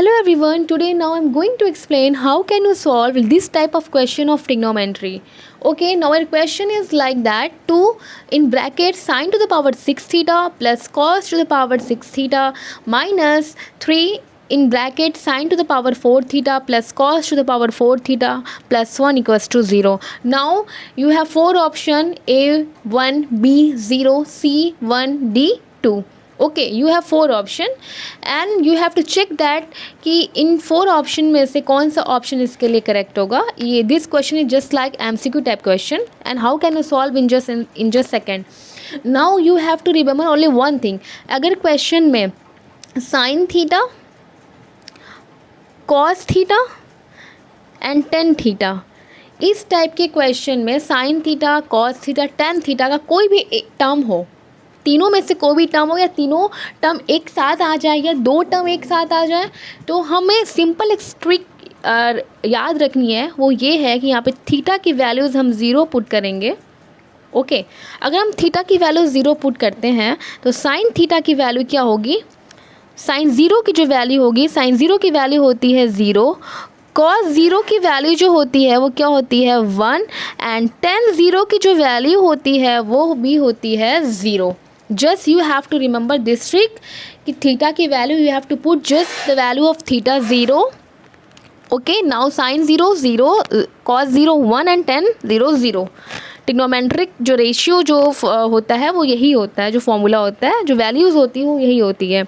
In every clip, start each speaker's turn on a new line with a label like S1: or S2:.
S1: Hello everyone, today now I'm going to explain how can you solve this type of question of trigonometry. Okay, now our question is like that 2 in bracket sine to the power 6 theta plus cos to the power 6 theta minus 3 in bracket sine to the power 4 theta plus cos to the power 4 theta plus 1 equals to 0. Now you have 4 option A 1, B 0, C 1, D 2. Okay you have 4 option and you have to check that कि इन 4 option में से कौन सा option इसके लिए correct होगा. ये this question is just like MCQ type question and how can you solve in just second. Now you have to remember only one thing. अगर क्वेश्चन में sine theta cos theta and tan theta इस टाइप के question में sine theta cos theta tan theta का कोई भी एक टर्म हो, तीनों में से कोई भी टर्म हो या तीनों टर्म एक साथ आ जाए या 2 टर्म एक साथ आ जाए, तो हमें सिंपल एक ट्रिक याद रखनी है. वो ये है कि यहाँ पे थीटा की वैल्यूज़ हम 0 पुट करेंगे. ओके अगर हम थीटा की वैल्यू 0 पुट करते हैं तो साइन थीटा की वैल्यू क्या होगी. साइन 0 की जो वैल्यू होगी, साइन 0 की वैल्यू होती है 0. कॉस 0 की वैल्यू जो होती है वो क्या होती है 1 एंड टेन 0 की जो वैल्यू होती है वो भी होती है 0. Just you have to remember this trick कि थीटा की value you have to put just the value of theta 0. Okay, now sin 0 0, cos 0 1 and tan 0 0. Trigonometric जो रेशियो जो होता है वो यही होता है, जो फॉर्मूला होता है, जो वैल्यूज़ होती है वो यही होती है.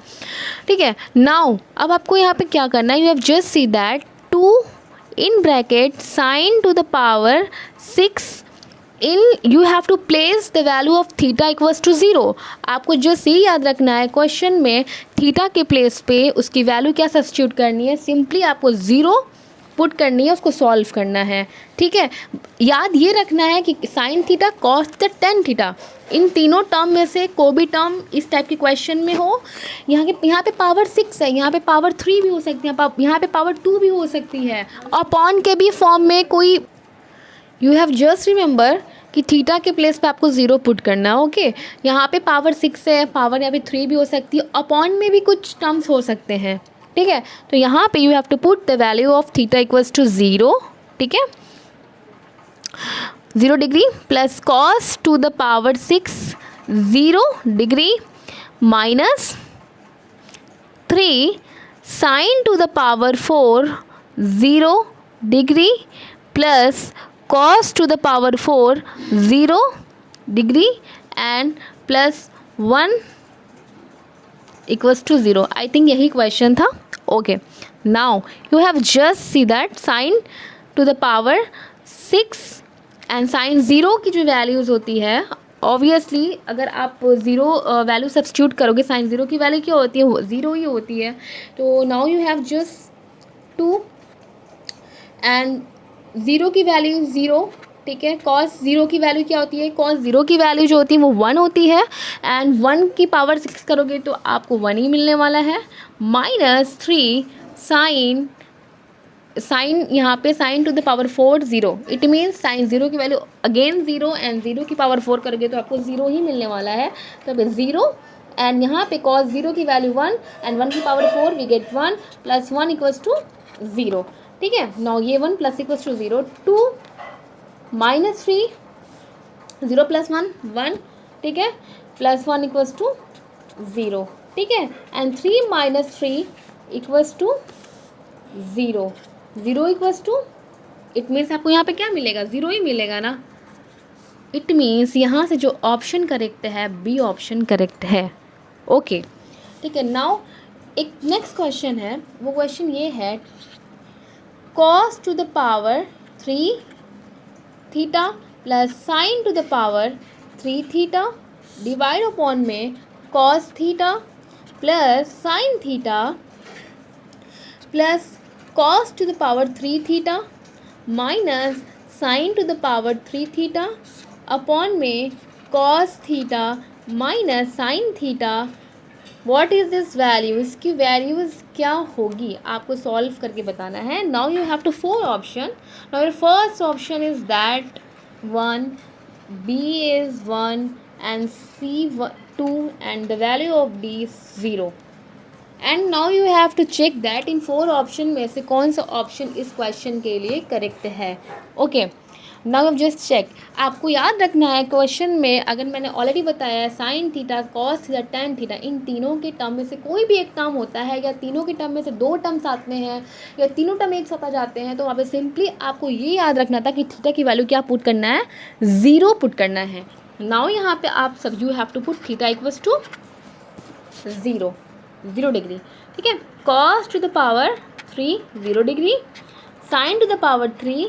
S1: ठीक है. नाउ अब आपको यहाँ पे क्या करना है, you have just see that 2 in bracket sin to the power 6 in you have to place the value of theta equals to 0. आपको जस्ट ये याद रखना है क्वेश्चन में थीटा के प्लेस पे उसकी वैल्यू क्या सब्स्टिट्यूट करनी है, सिंपली आपको 0 पुट करनी है, उसको सॉल्व करना है. ठीक है. याद ये रखना है कि sine theta cos theta tan theta इन तीनों टर्म में से कोई भी टर्म इस टाइप के क्वेश्चन में हो, यहाँ पे पावर 6 है, यहाँ पे पावर 3 भी हो सकती है, यहाँ पे पावर 2 भी हो सकती है, अपॉन के भी फॉर्म में कोई. यू हैव जस्ट रिमेंबर कि थीटा के प्लेस पे आपको 0 पुट करना है. ओके यहाँ पे पावर 6 है, पावर यहाँ पे 3 भी हो सकती है, अपॉन में भी कुछ टर्म्स हो सकते हैं. ठीक है. तो यहाँ पे you have to put the value of theta equals to 0. ठीक है. 0 degree plus cos to the power 6 0 degree minus 3 sine to the power 4 0 degree plus cos to the power 4 0 degree and plus 1 equals to 0. I think यही question था. Okay, now you have just see that sin to the power 6 and sin 0 की जो values होती है, obviously अगर आप 0 value substitute करोगे, sign 0 की वैल्यू क्या होती है, 0 ही होती है. तो now you have just 2 and 0 की वैल्यू 0. ठीक है. कॉस 0 की वैल्यू क्या होती है, कॉस 0 की वैल्यू जो होती है वो 1 होती है एंड 1 की पावर 6 करोगे तो आपको 1 ही मिलने वाला है. माइनस 3 साइन यहाँ पे sign to the power 4 0. It means sign 0 की वैल्यू अगेन 0 एंड 0 की पावर 4 करोगे तो आपको 0 ही मिलने वाला है. तो 0 एंड यहाँ पे कॉस 0 की वैल्यू 1 एंड 1 की power 4 we get 1 plus 1 equals to 0. ठीक है. नाउ ये 1 plus equals to 0 2 minus 3 0 plus 1 1. ठीक है. Plus 1 equals to 0. ठीक है. And 3 minus 3 equals to 0 0 equals to, it means आपको यहाँ पे क्या मिलेगा, 0 ही मिलेगा ना. इट मीन्स यहाँ से जो ऑप्शन करेक्ट है बी ऑप्शन करेक्ट है. ओके. ठीक है. नाउ एक नेक्स्ट क्वेश्चन है, वो क्वेश्चन ये है cos to the power 3 theta plus sin to the power 3 theta divide upon में cos theta plus sin theta plus cos to the power 3 theta minus sin to the power 3 theta upon में cos theta minus sin theta. What is this value, इसकी values क्या होगी आपको solve करके बताना है. Now you have to 4 option. Now your first option is that 1, B is 1 and C 2 and the value of D is 0. And now you have to check that in 4 option में से कौन सा option इस question के लिए correct है. Okay, now just check. आपको याद रखना है क्वेश्चन में, अगर मैंने ऑलरेडी बताया है sine theta, cos theta, tan theta, इन तीनों के टर्म में से कोई भी एक टर्म होता है या तीनों के टर्म में से 2 टर्म्स आते हैं या तीनों टर्म एक साथ आ जाते हैं, तो वहाँ पे सिंपली आपको ये याद रखना था कि थीटा की वैल्यू क्या पुट करना है, 0 पुट करना है. नाउ यहाँ पे आप सब you have to put theta equals to 0 degree. ठीक है, cos to the power 3 0 degree, sine to the power 3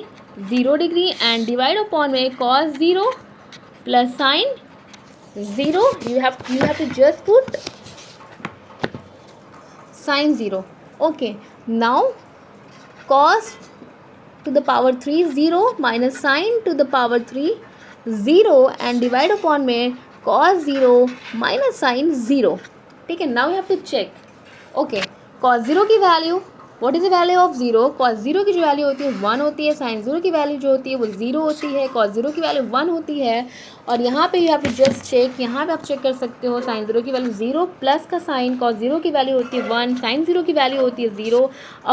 S1: 0 degree and divide upon में cos 0 plus sine 0. you have to just put sin 0. okay, now cos to the power 3 0 minus sin to the power 3 0 and divide upon में cos 0 minus sin 0. ठीक है, now you have to check. okay, cos 0 की value, what is the value of 0? cos 0 की जो value होती है 1 होती है, sin 0 की वैल्यू जो होती है वो 0 होती है, cos 0 की वैल्यू 1 होती है. और यहाँ पे you have to just check, यहाँ पे आप चेक कर सकते हो sin 0 की वैल्यू 0 प्लस का साइन cos 0 की वैल्यू होती है 1, sin 0 की वैल्यू होती है 0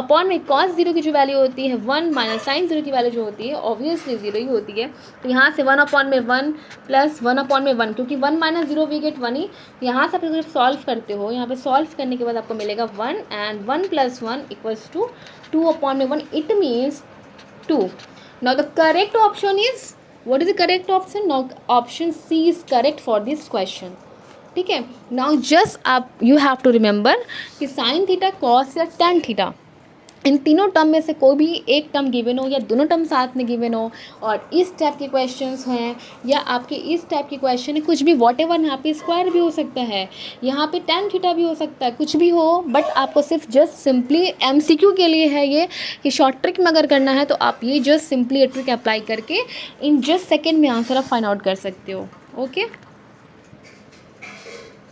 S1: अपॉन में cos 0 की जो वैल्यू होती है 1 माइनस sin 0 की वैल्यू जो होती है ऑब्वियसली 0 ही होती है. तो यहाँ से 1 अपॉन में 1 प्लस 1 अपॉन में 1, क्योंकि 1 माइनस 0 वी गेट 1 ही. यहाँ से आप जब सॉल्व करते हो, यहाँ पे सॉल्व करने के बाद आपको मिलेगा 1 and 1 plus 1 equals to 2 upon में 1, it means 2. Now the correct option is, what is the correct option? Now option C is correct for this question. ठीक है, now just आप you have to remember कि sin theta, cos या tan theta, इन तीनों term में से कोई भी एक टर्म गिवन हो या दोनों टर्म साथ में गिवन हो और इस टाइप के क्वेश्चंस हैं या आपके इस टाइप के क्वेश्चन है, कुछ भी वॉट एवर, यहाँ पे स्क्वायर भी हो सकता है, यहाँ पे tan थीटा भी हो सकता है, कुछ भी हो, बट आपको सिर्फ जस्ट सिंपली MCQ के लिए है ये कि शॉर्ट ट्रिक में अगर करना है तो आप ये जस्ट सिंपली ट्रिक अप्लाई करके इन जस्ट सेकेंड में आंसर आप फाइंड आउट कर सकते हो. ओके.